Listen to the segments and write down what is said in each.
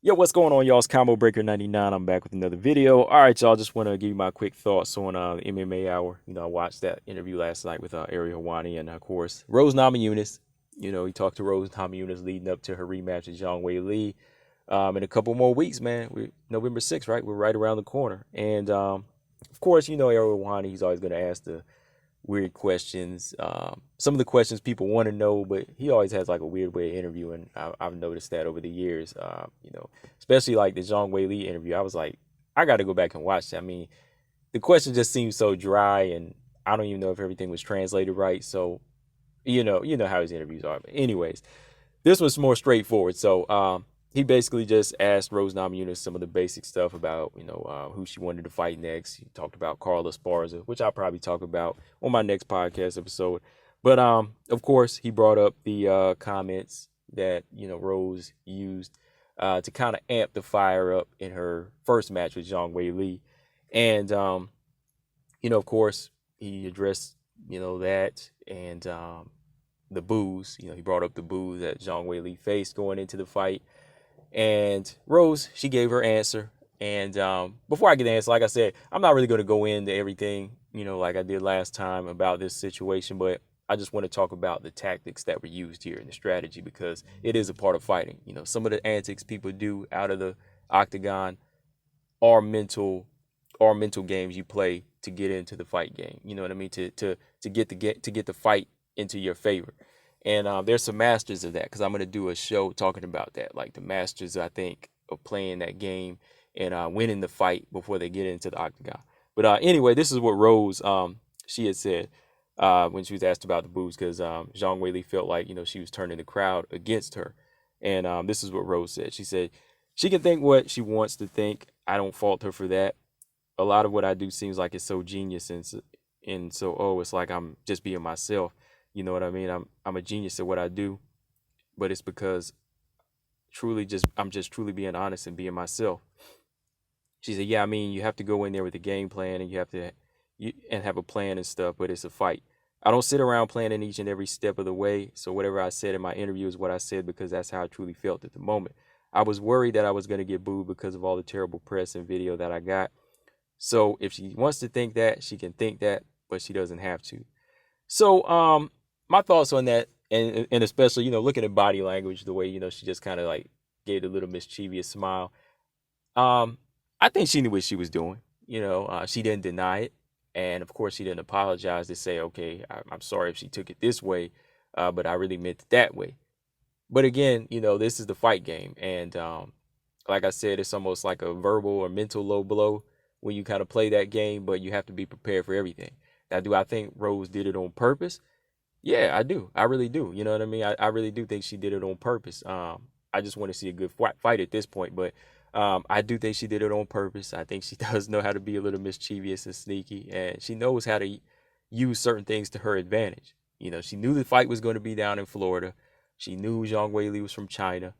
Yo, what's going on, y'all? It's Combo Breaker 99. I'm back with another video. All right, y'all. Just want to give you my quick thoughts on the MMA Hour. I watched that interview last night with Ariel Helwani and, of course, Rose Namajunas. He talked to Rose Namajunas leading up to her rematch with Zhang Weili. In a couple more weeks, man. November 6th, right? We're right around the corner. And, of course, Ariel Helwani, he's always going to ask the weird questions. Some of the questions people want to know, but he always has like a weird way of interviewing. I've noticed that over the years. Especially like the Zhang Weili interview. I was like, I got to go back and watch that. I mean, the question just seems so dry, and I don't even know if everything was translated right. So, you know how his interviews are. But anyways, this was more straightforward. So, he basically just asked Rose Namajunas some of the basic stuff about, who she wanted to fight next. He talked about Carla Esparza, which I'll probably talk about on my next podcast episode. But of course, he brought up the comments that Rose used to kind of amp the fire up in her first match with Zhang Weili, and of course, he addressed that and the boos. He brought up the boos that Zhang Weili faced going into the fight. And Rose, she gave her answer. And before I get the answer, like I said, I'm not really going to go into everything, like I did last time about this situation, but I just want to talk about the tactics that were used here and the strategy because it is a part of fighting. Some of the antics people do out of the octagon are mental games you play to get into the fight game. You know what I mean? To get the fight into your favor. And there's some masters of that because I'm going to do a show talking about that, like the masters, I think, of playing that game and winning the fight before they get into the octagon. But anyway, this is what Rose, she had said when she was asked about the boos because Zhang Weili felt like, she was turning the crowd against her. And this is what Rose said. She said, she can think what she wants to think. I don't fault her for that. A lot of what I do seems like it's so genius and so, it's like I'm just being myself. You know what I mean? I'm a genius at what I do, but it's because I'm just truly being honest and being myself. She said, "Yeah, I mean, you have to go in there with a game plan and and have a plan and stuff, but it's a fight. I don't sit around planning each and every step of the way. So whatever I said in my interview is what I said because that's how I truly felt at the moment. I was worried that I was going to get booed because of all the terrible press and video that I got. So if she wants to think that, she can think that, but she doesn't have to. So my thoughts on that, and especially looking at body language, the way she just kind of like gave a little mischievous smile. Um, I think she knew what she was doing. She didn't deny it, and of course she didn't apologize to say, okay, I'm sorry if she took it this way, but I really meant it that way. But again, this is the fight game, and like I said, it's almost like a verbal or mental low blow when you kind of play that game, but you have to be prepared for everything. Now, do I think Rose did it on purpose? Yeah, I do. I really do. You know what I mean? I really do think she did it on purpose. I just want to see a good fight at this point, but I do think she did it on purpose. I think she does know how to be a little mischievous and sneaky, and she knows how to use certain things to her advantage. She knew the fight was going to be down in Florida. She knew Zhang Weili was from China.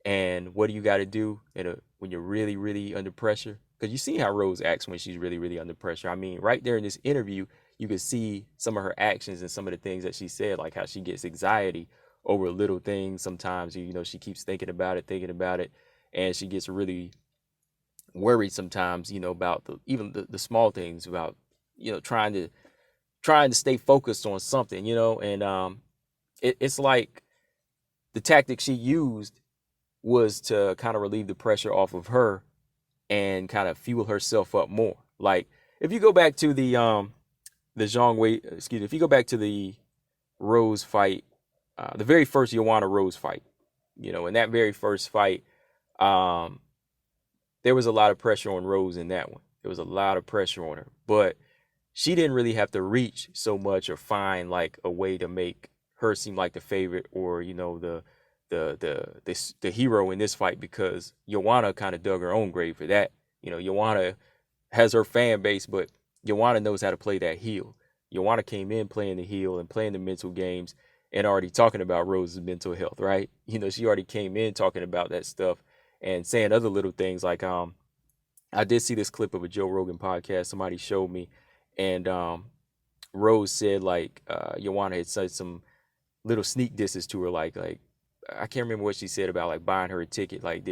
And what do you got to do when you're really, really under pressure? Because you see how Rose acts when she's really, really under pressure. I mean, right there in this interview, you could see some of her actions and some of the things that she said, like how she gets anxiety over little things. Sometimes, she keeps thinking about it, and she gets really worried sometimes, about even the small things about, trying to stay focused on something, and it's like the tactic she used was to kind of relieve the pressure off of her and kind of fuel herself up more. Like if you go back to the Zhang Wei, excuse me, if you go back to the Rose fight, the very first Joanna Rose fight, in that very first fight, um, there was a lot of pressure on Rose in that one. There was a lot of pressure on her, but she didn't really have to reach so much or find like a way to make her seem like the favorite or the hero in this fight because Joanna kind of dug her own grave for that. Joanna has her fan base, but Joanna knows how to play that heel. Joanna came in playing the heel and playing the mental games and already talking about Rose's mental health, right? She already came in talking about that stuff and saying other little things like I did see this clip of a Joe Rogan podcast somebody showed me, and Rose said like Joanna had said some little sneak disses to her, like I can't remember what she said about like buying her a ticket. Like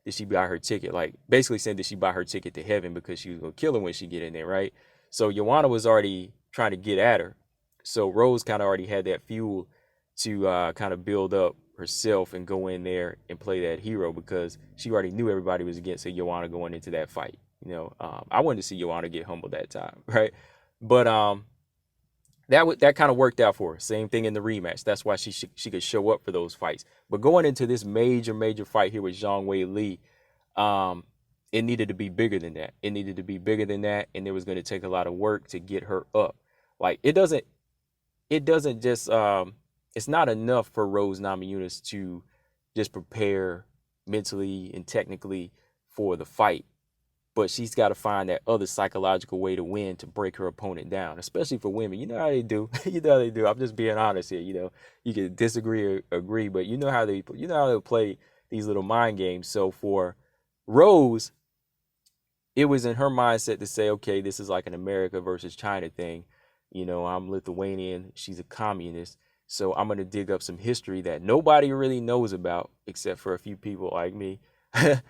did she buy her ticket? Like basically saying, did she buy her ticket to heaven because she was gonna kill her when she get in there, right? So Wmma was already trying to get at her. So Rose kind of already had that fuel to kind of build up herself and go in there and play that hero because she already knew everybody was against Wmma going into that fight. I wanted to see Wmma get humbled that time, right? But that kind of worked out for her. Same thing in the rematch. That's why she could show up for those fights. But going into this major fight here with Zhang Weili, it needed to be bigger than that. It needed to be bigger than that, and it was going to take a lot of work to get her up. Like it doesn't just it's not enough for Rose Namajunas to just prepare mentally and technically for the fight. But she's got to find that other psychological way to win, to break her opponent down, especially for women. You know how they do. You know how they do. I'm just being honest here. You can disagree or agree, but you know how they play these little mind games. So for Rose, it was in her mindset to say, okay, this is like an America versus China thing. I'm Lithuanian. She's a communist. So I'm going to dig up some history that nobody really knows about except for a few people like me. A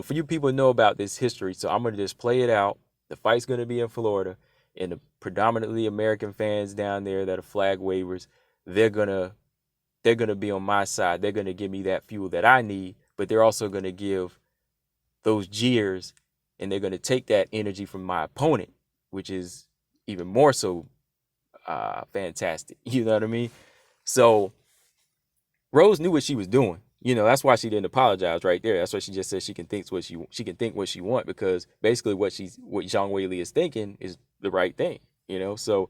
few people know about this history, so I'm going to just play it out. The fight's going to be in Florida, and the predominantly American fans down there that are flag wavers, they're going to be on my side. They're going to give me that fuel that I need, but they're also going to give those jeers, and they're going to take that energy from my opponent, which is even more so fantastic. You know what I mean? So Rose knew what she was doing. That's why she didn't apologize right there. That's why she just said she can think what she want, because basically what Zhang Weili is thinking is the right thing. So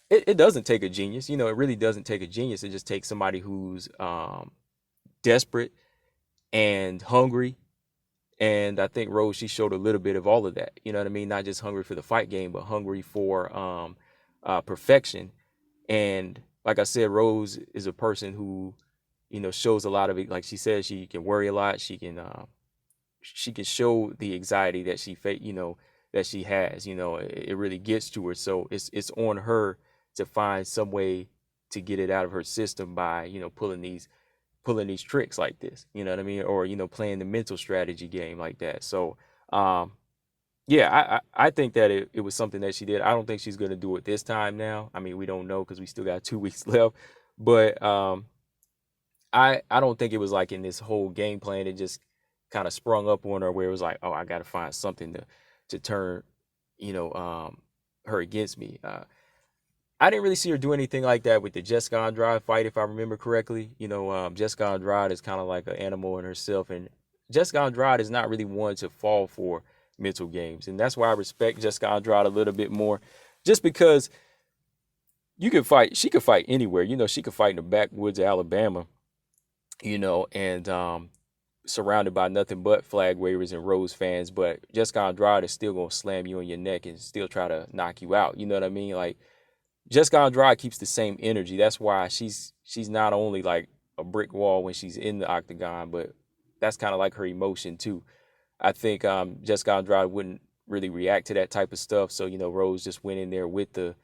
it doesn't take a genius. It really doesn't take a genius. It just takes somebody who's desperate and hungry. And I think Rose, she showed a little bit of all of that. You know what I mean? Not just hungry for the fight game, but hungry for perfection. And like I said, Rose is a person who shows a lot of it. Like she said, she can worry a lot. She can show the anxiety that that she has. It really gets to her. So it's on her to find some way to get it out of her system by pulling these tricks like this. You know what I mean? Or playing the mental strategy game like that. So yeah, I think that it was something that she did. I don't think she's gonna do it this time now. I mean, we don't know because we still got 2 weeks left. But I don't think it was like in this whole game plan, it just kind of sprung up on her where it was like, oh, I got to find something to turn, her against me. I didn't really see her do anything like that with the Jessica Andrade fight, if I remember correctly. Jessica Andrade is kind of like an animal in herself, and Jessica Andrade is not really one to fall for mental games. And that's why I respect Jessica Andrade a little bit more, just because she could fight anywhere. She could fight in the backwoods of Alabama, and surrounded by nothing but flag wavers and Rose fans. But Jessica Andrade is still going to slam you on your neck and still try to knock you out. You know what I mean? Like, Jessica Andrade keeps the same energy. That's why she's not only like a brick wall when she's in the octagon, but that's kind of like her emotion too. I think Jessica Andrade wouldn't really react to that type of stuff. So, Rose just went in there with the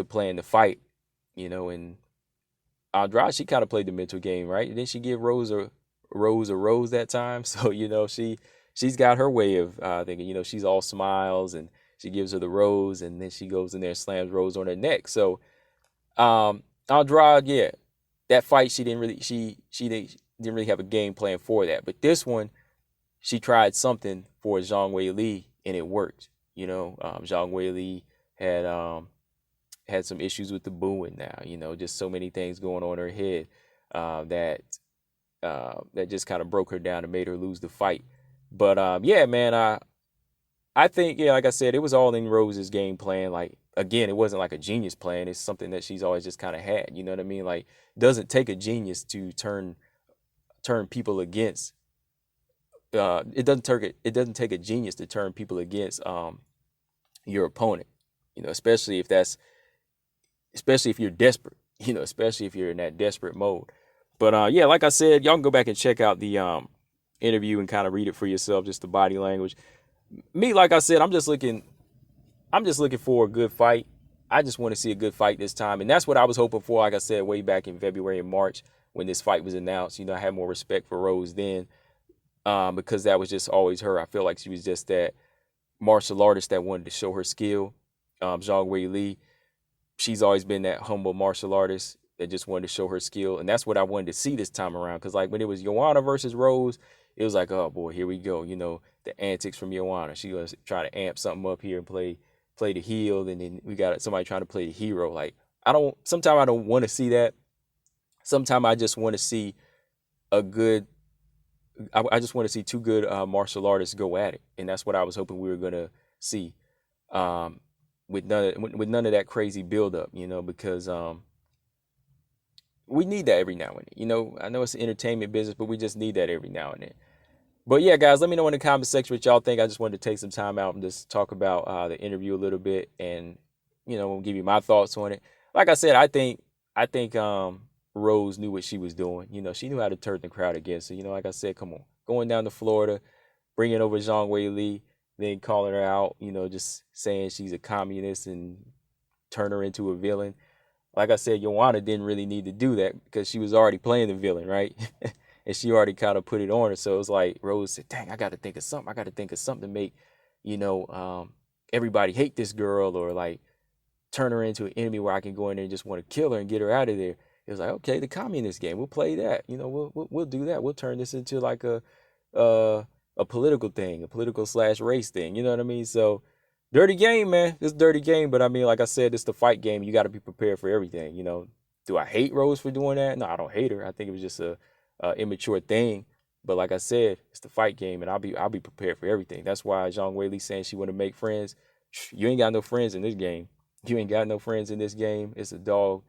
plan to fight, and Andrade, she kind of played the mental game, right? Didn't she give Rose a rose that time? So, she's got her way of thinking, she's all smiles, and she gives her the rose, and then she goes in there and slams Rose on her neck. So, Andrade, yeah, that fight, she didn't really have a game plan for that. But this one, she tried something for Zhang Weili, and it worked. Zhang Weili had some issues with the booing now, just so many things going on in her head that just kind of broke her down and made her lose the fight. But yeah, man, I think, yeah, like I said, it was all in Rose's game plan. Like, again, it wasn't like a genius plan. It's something that she's always just kind of had. You know what I mean? Like, it doesn't take a genius to turn people against. It doesn't take a genius to turn people against your opponent. Especially if you're desperate. Especially if you're in that desperate mode. But yeah, like I said, y'all can go back and check out the interview and kind of read it for yourself, just the body language. Me, like I said, I'm just looking for a good fight. I just want to see a good fight this time. And that's what I was hoping for, like I said, way back in February and March when this fight was announced. I had more respect for Rose then. because that was just always her. I feel like she was just that martial artist that wanted to show her skill. Zhang Weili, she's always been that humble martial artist that just wanted to show her skill, and that's what I wanted to see this time around. Because like when it was Joanna versus Rose, it was like, oh boy, here we go. You know, the antics from Joanna. She was trying to amp something up here and play the heel, and then we got somebody trying to play the hero. Like sometimes I don't want to see that. Sometimes I just want to see a good. I just want to see two good martial artists go at it, and that's what I was hoping we were gonna see. Um, with none of that crazy buildup, you know, because we need that every now and then. You know, I know it's an entertainment business, but we just need that every now and then. But yeah, guys, let me know in the comment section what y'all think. I just wanted to take some time out and just talk about the interview a little bit, and you know, give you my thoughts on it. Like I said, I think Rose knew what she was doing. You know, she knew how to turn the crowd against her. You know, like I said, come on, going down to Florida, bringing over Zhang Weili, then calling her out. You know, just saying she's a communist and turn her into a villain. Like I said, Joanna didn't really need to do that because she was already playing the villain, right? And she already kind of put it on her. So it was like Rose said, dang, I got to think of something. I got to think of something to make, you know, everybody hate this girl, or like turn her into an enemy where I can go in there and just want to kill her and get her out of there. It was like, okay, the communist game, we'll play that. You know, we'll do that. We'll turn this into like uh, a political thing, a political / race thing. You know what I mean? So dirty game, man. It's dirty game, but I mean, like I said, it's the fight game. You got to be prepared for everything. You know, do I hate Rose for doing that? No, I don't hate her. I think it was just a immature thing. But like I said, it's the fight game, and I'll be prepared for everything. That's why Zhang Weili saying she want to make friends. You ain't got no friends in this game. You ain't got no friends in this game. It's a dog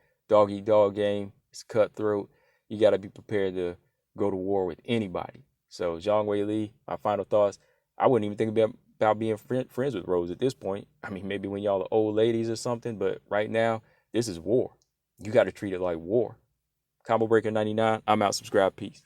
eat dog game. It's cutthroat. You got to be prepared to go to war with anybody. So Zhang Weili, my final thoughts. I wouldn't even think about being friends with Rose at this point. I mean, maybe when y'all are old ladies or something, but right now, this is war. You got to treat it like war. Combo Breaker 99, I'm out. Subscribe. Peace.